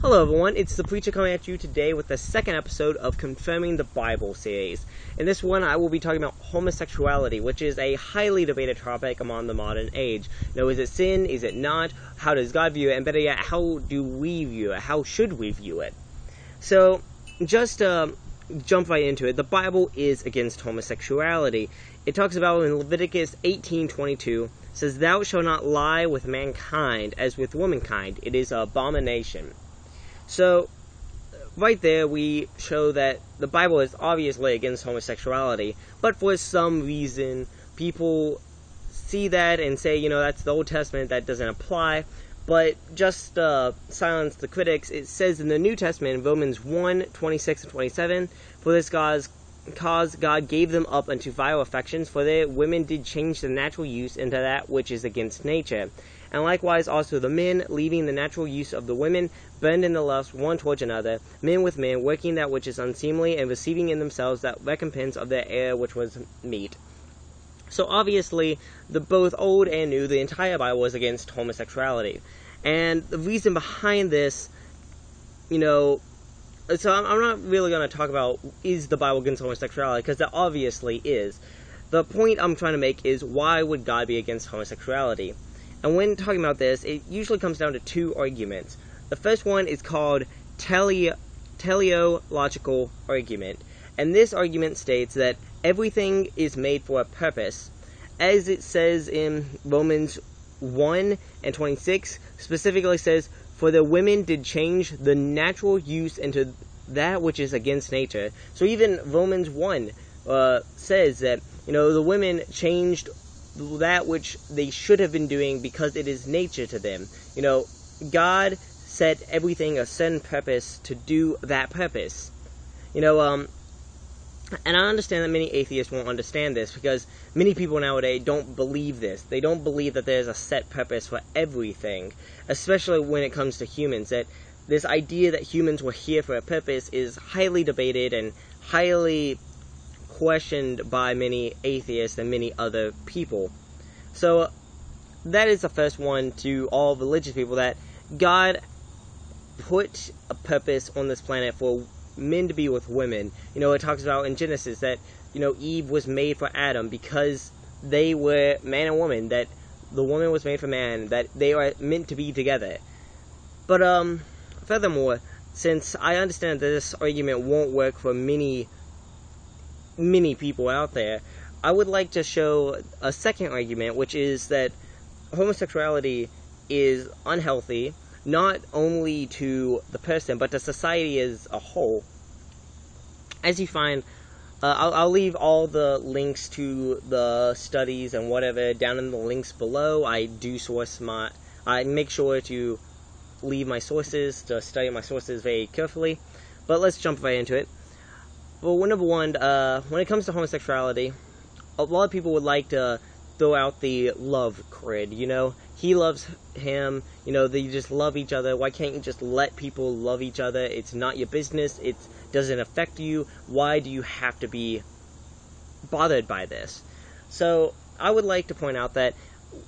Hello everyone, it's the Preacher coming at you today with the second episode of Confirming the Bible series. In this one, I will be talking about homosexuality, which is a highly debated topic among the modern age. Is it sin? Is it not? How does God view it? And better yet, how do we view it? How should we view it? So, just jump right into it. The Bible is against homosexuality. It talks about in Leviticus 18:22, says, "Thou shalt not lie with mankind as with womankind. It is an abomination." So, right there we show that the Bible is obviously against homosexuality, but for some reason, people see that and say, that's the Old Testament, that doesn't apply. But just silence the critics, it says in the New Testament, in Romans 1:26 and 27, "For this cause God gave them up unto vile affections, for their women did change the natural use into that which is against nature. And likewise also the men, leaving the natural use of the women, burned in the lust one towards another, men with men, working that which is unseemly, and receiving in themselves that recompense of their error which was meet." So obviously, both Old and New, the entire Bible is against homosexuality. And the reason behind this, so I'm not really going to talk about, is the Bible against homosexuality, because that obviously is. The point I'm trying to make is, why would God be against homosexuality? And when talking about this, it usually comes down to two arguments. The first one is called teleological argument. And this argument states that everything is made for a purpose. As it says in Romans 1:26, specifically says, "For the women did change the natural use into that which is against nature." So even Romans 1 says that, the women changed that which they should have been doing because it is nature to them. God set everything a certain purpose to do that purpose. And I understand that many atheists won't understand this, because many people nowadays don't believe this. They don't believe that there's a set purpose for everything, especially when it comes to humans. That this idea that humans were here for a purpose is highly debated and highly questioned by many atheists and many other people. So that is the first one to all religious people, that God put a purpose on this planet for men to be with women. It talks about in Genesis that, Eve was made for Adam because they were man and woman, that the woman was made for man, that they are meant to be together. But, furthermore, since I understand that this argument won't work for many people out there, I would like to show a second argument, which is that homosexuality is unhealthy, not only to the person, but to society as a whole. As you find, I'll leave all the links to the studies and whatever down in the links below. I make sure to leave my sources, to study my sources very carefully. But let's jump right into it. Well, number one, when it comes to homosexuality, a lot of people would like to throw out the love grid. He loves him, they just love each other. Why can't you just let people love each other? It's not your business. It doesn't affect you. Why do you have to be bothered by this? So I would like to point out that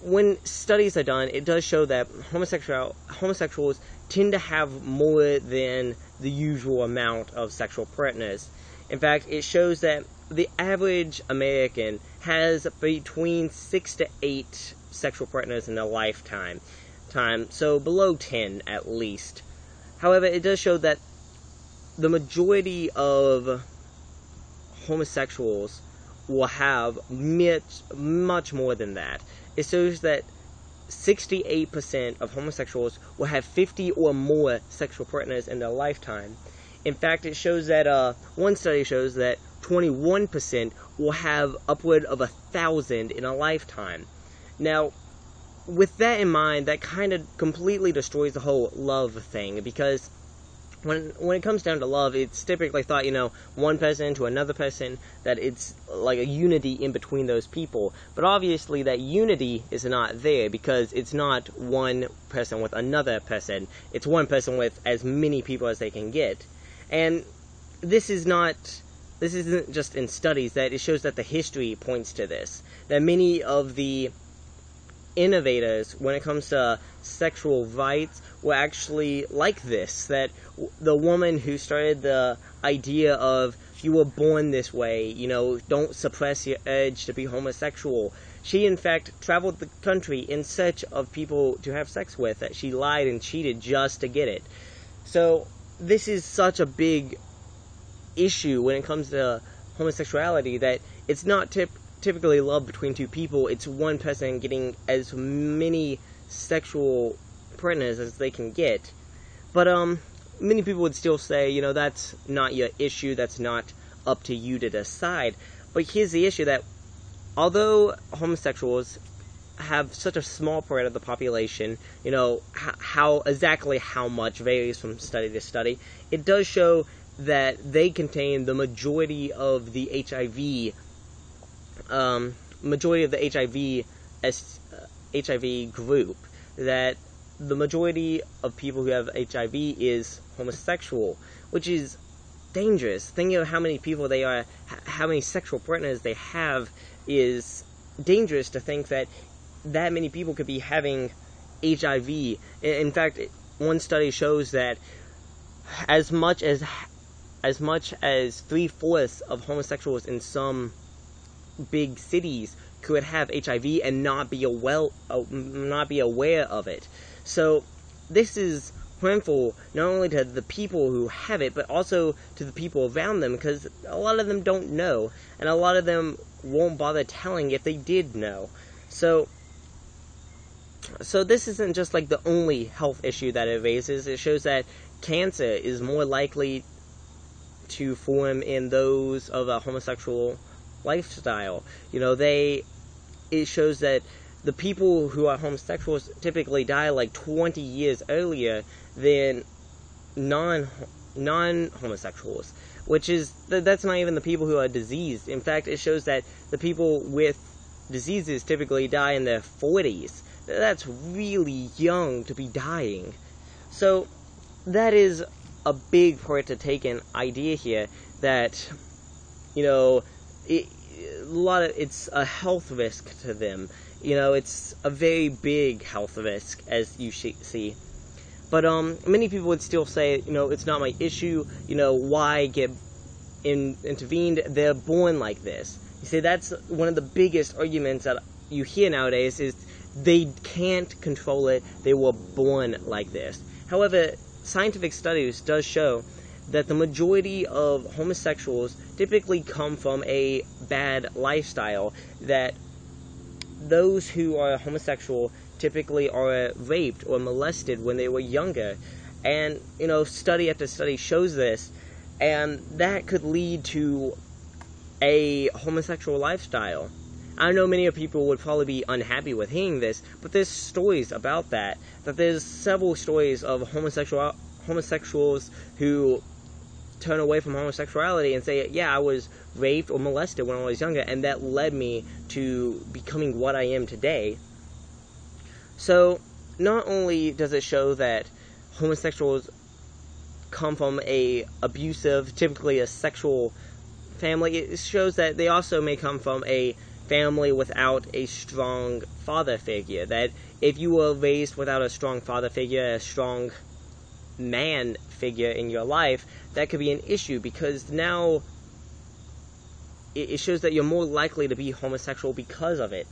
when studies are done, it does show that homosexuals tend to have more than the usual amount of sexual partners. In fact, it shows that the average American has between 6 to 8 sexual partners in a lifetime, so below 10 at least. However, it does show that the majority of homosexuals will have much more than that. It shows that 68% of homosexuals will have 50 or more sexual partners in their lifetime. In fact, it shows that, one study shows that 21% will have upward of 1,000 in a lifetime. Now, with that in mind, that kind of completely destroys the whole love thing, because when it comes down to love, it's typically thought, one person to another person, that it's like a unity in between those people. But obviously that unity is not there, because it's not one person with another person. It's one person with as many people as they can get. And this isn't just in studies, that it shows that the history points to this. That many of the innovators when it comes to sexual rights were actually like this, that the woman who started the idea of you were born this way, don't suppress your urge to be homosexual. She, in fact, traveled the country in search of people to have sex with, that she lied and cheated just to get it. So, this is such a big issue when it comes to homosexuality, that it's not typically love between two people. It's one person getting as many sexual partners as they can get. But many people would still say, that's not your issue, that's not up to you to decide. But here's the issue, that although homosexuals have such a small part of the population, exactly how much varies from study to study, it does show that they contain the majority of the HIV HIV group, that the majority of people who have HIV is homosexual, which is dangerous. Thinking of how many people they are, how many sexual partners they have, is dangerous to think that many people could be having HIV. In fact, one study shows that as much as 3/4 of homosexuals in some big cities could have HIV and not be aware of it. So this is harmful not only to the people who have it, but also to the people around them, because a lot of them don't know, and a lot of them won't bother telling if they did know. So this isn't just like the only health issue that it raises. It shows that cancer is more likely to form in those of a homosexual lifestyle. It shows that the people who are homosexuals typically die like 20 years earlier than non-homosexuals, which is, that's not even the people who are diseased. In fact, it shows that the people with diseases typically die in their 40s. That's really young to be dying. So that is a big part to take an idea here, that it's a health risk to them. It's a very big health risk, as you see. But many people would still say, it's not my issue. Why get intervened? They're born like this. You see, that's one of the biggest arguments that you hear nowadays, is they can't control it. They were born like this. However, scientific studies does show that the majority of homosexuals typically come from a bad lifestyle, that those who are homosexual typically are raped or molested when they were younger. And, study after study shows this, and that could lead to a homosexual lifestyle. I know many people would probably be unhappy with hearing this, but there's stories about that there's several stories of homosexuals who turn away from homosexuality and say, yeah, I was raped or molested when I was younger, and that led me to becoming what I am today. So, not only does it show that homosexuals come from a abusive, typically a sexual family, it shows that they also may come from a family without a strong father figure. That if you were raised without a strong father figure, a strong man figure in your life, that could be an issue, because now it shows that you're more likely to be homosexual because of it.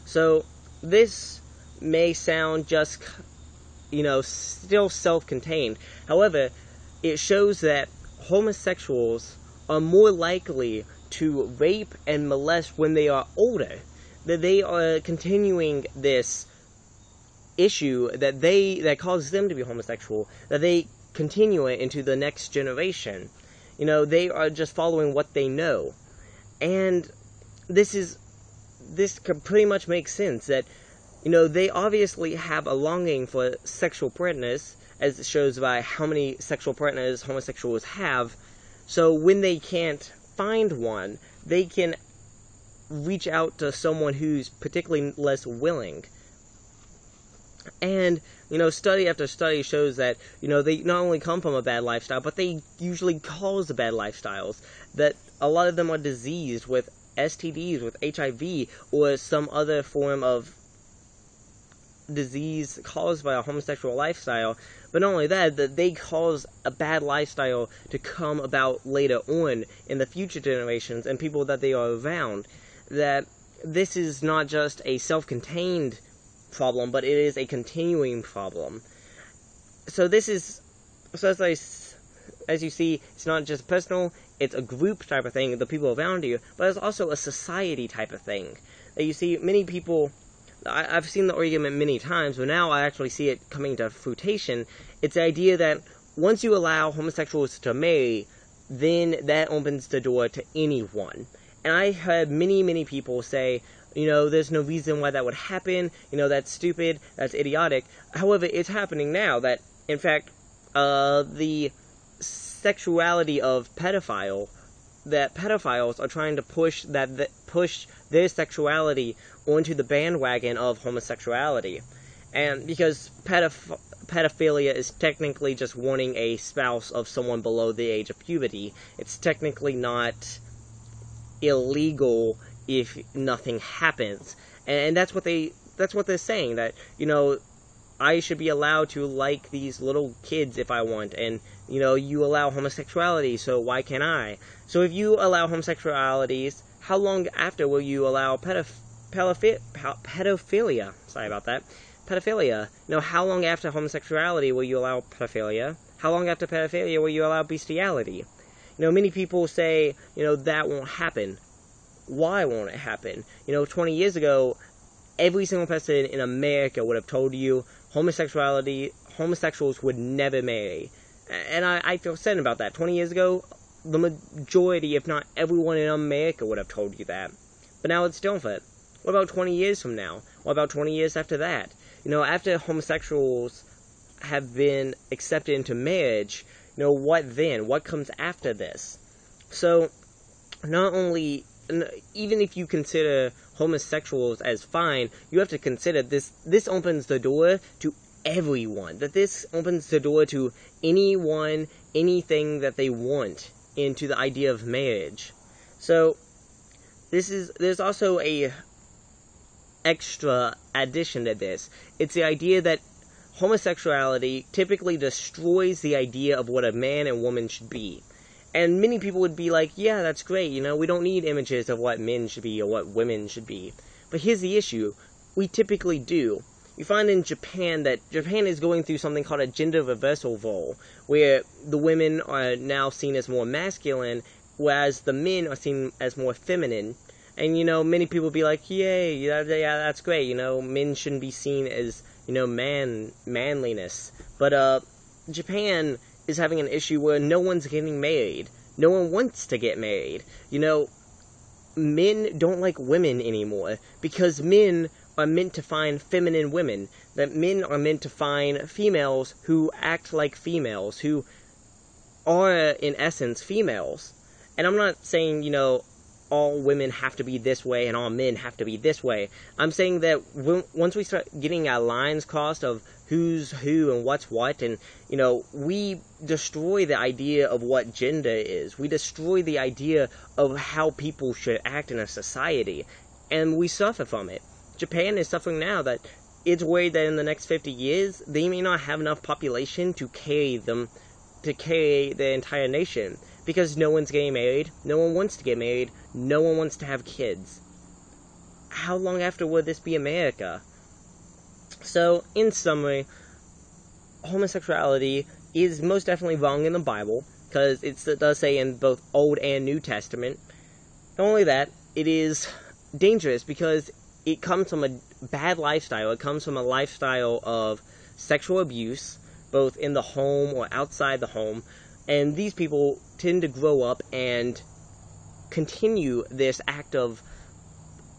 So this may sound just, still self-contained. However, it shows that homosexuals are more likely to rape and molest when they are older, that they are continuing this issue that causes them to be homosexual, that they continue it into the next generation. They are just following what they know. And this could pretty much make sense, that they obviously have a longing for sexual partners, as it shows by how many sexual partners homosexuals have. So when they can't find one, they can reach out to someone who's particularly less willing. And, study after study shows that, they not only come from a bad lifestyle, but they usually cause the bad lifestyles. That a lot of them are diseased with STDs, with HIV, or some other form of disease caused by a homosexual lifestyle. But not only that, that they cause a bad lifestyle to come about later on in the future generations and people that they are around. That this is not just a self-contained problem, but it is a continuing problem. So this is, so as you see, it's not just personal, it's a group type of thing, the people around you, but it's also a society type of thing. That you see, many people, I've seen the argument many times, but now I actually see it coming to fruition. It's the idea that once you allow homosexuals to marry, then that opens the door to anyone. And I heard many people say, there's no reason why that would happen, that's stupid, that's idiotic. However, it's happening now that, in fact, the sexuality of pedophiles are trying to push their sexuality onto the bandwagon of homosexuality. And because pedophilia is technically just wanting a spouse of someone below the age of puberty, it's technically not illegal if nothing happens. And that's what they're saying, that, I should be allowed to like these little kids if I want, and, you allow homosexuality, so why can't I? So if you allow homosexualities, how long after will you allow pedophilia? Sorry about that. Pedophilia. How long after homosexuality will you allow pedophilia? How long after pedophilia will you allow bestiality? Many people say, that won't happen. Why won't it happen? 20 years ago, every single person in America would have told you homosexuals would never marry. And I feel sad about that. 20 years ago, the majority, if not everyone in America, would have told you that. But now it's different. What about 20 years from now? What about 20 years after that? After homosexuals have been accepted into marriage, what then? What comes after this? So, not only, even if you consider homosexuals as fine, you have to consider this opens the door to everyone. That this opens the door to anyone, anything that they want into the idea of marriage. So, there's also a extra addition to this. It's the idea that homosexuality typically destroys the idea of what a man and woman should be. And many people would be like, yeah, that's great, we don't need images of what men should be or what women should be. But here's the issue. We typically do. You find in Japan that Japan is going through something called a gender reversal role, where the women are now seen as more masculine, whereas the men are seen as more feminine. And, many people be like, yay, yeah, that's great, men shouldn't be seen as, manliness. But, Japan is having an issue where no one's getting married. No one wants to get married. Men don't like women anymore, because men are meant to find feminine women. That men are meant to find females who act like females, who are, in essence, females. And I'm not saying, all women have to be this way and all men have to be this way. I'm saying that once we start getting our lines crossed of who's who and what's what, and, we destroy the idea of what gender is. We destroy the idea of how people should act in a society, and we suffer from it. Japan is suffering now that it's worried that in the next 50 years, they may not have enough population to carry the entire nation. Because no one's getting married, no one wants to get married, no one wants to have kids. How long after would this be America? So, in summary, homosexuality is most definitely wrong in the Bible, because it does say in both Old and New Testament. Not only that, it is dangerous because it comes from a bad lifestyle. It comes from a lifestyle of sexual abuse, both in the home or outside the home. And these people tend to grow up and continue this act of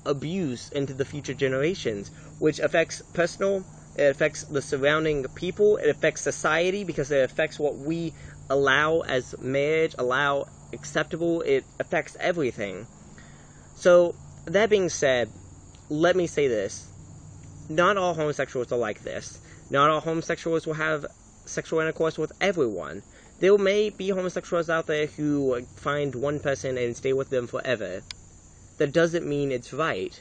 abuse into the future generations, which affects personal, it affects the surrounding people, it affects society because it affects what we allow as marriage, allow acceptable, it affects everything. So, that being said, let me say this. Not all homosexuals are like this. Not all homosexuals will have sexual intercourse with everyone. There may be homosexuals out there who find one person and stay with them forever. that doesn't mean it's right.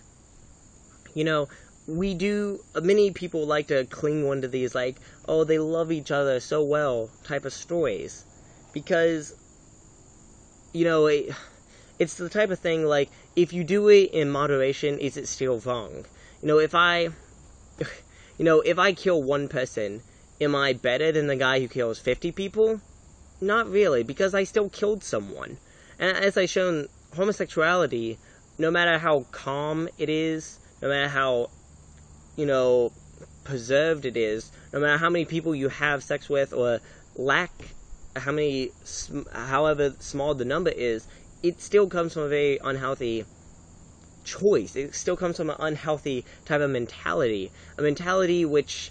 You know, many people like to cling on to these, like, oh, they love each other so well type of stories. Because, you know, it's the type of thing, like, if you do it in moderation, is it still wrong? You know, if I kill one person, am I better than the guy who kills 50 people? Not really, because I still killed someone. And as I shown, homosexuality, no matter how calm it is, no matter how, you know, preserved it is, no matter how many people you have sex with or lack however small the number is, it still comes from a very unhealthy choice. It still comes from an unhealthy type of mentality. A mentality which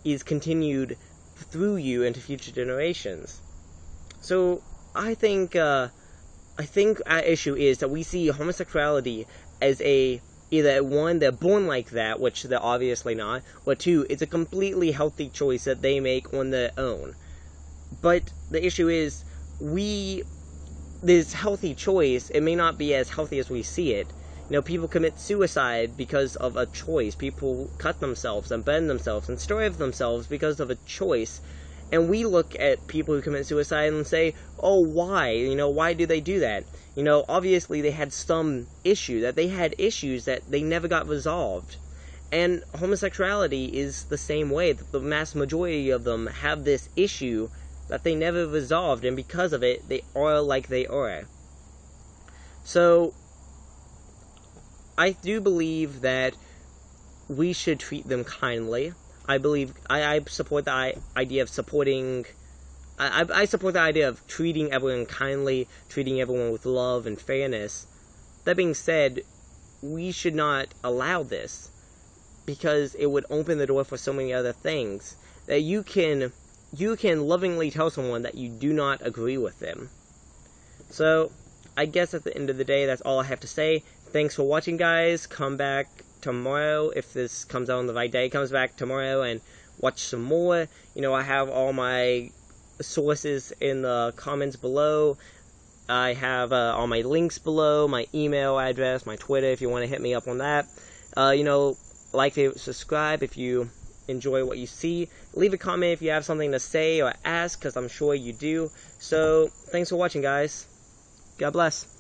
is continued through you into future generations. So, I think our issue is that we see homosexuality as either one, they're born like that, which they're obviously not, or two, it's a completely healthy choice that they make on their own. But the issue is, this healthy choice, it may not be as healthy as we see it. You know, people commit suicide because of a choice. People cut themselves and burn themselves and starve themselves because of a choice. And we look at people who commit suicide and say, oh, why? You know, why do they do that? You know, obviously they had some issue, that they had issues that they never got resolved. And homosexuality is the same way. The mass majority of them have this issue that they never resolved, and because of it, they are like they are. So, I do believe that we should treat them kindly. I support the idea of supporting... I support the idea of treating everyone kindly, treating everyone with love and fairness. That being said, we should not allow this, because it would open the door for so many other things. That you can lovingly tell someone that you do not agree with them. So, I guess at the end of the day, that's all I have to say. Thanks for watching, guys. Come back tomorrow, if this comes out on the right day. Comes back tomorrow and watch some more. You know, I have all my sources in the comments below. I have all my links below, my email address, my Twitter, if you want to hit me up on that. You know, like, favorite, subscribe if you enjoy what you see. Leave a comment if you have something to say or ask, because I'm sure you do. So, thanks for watching, guys. God bless.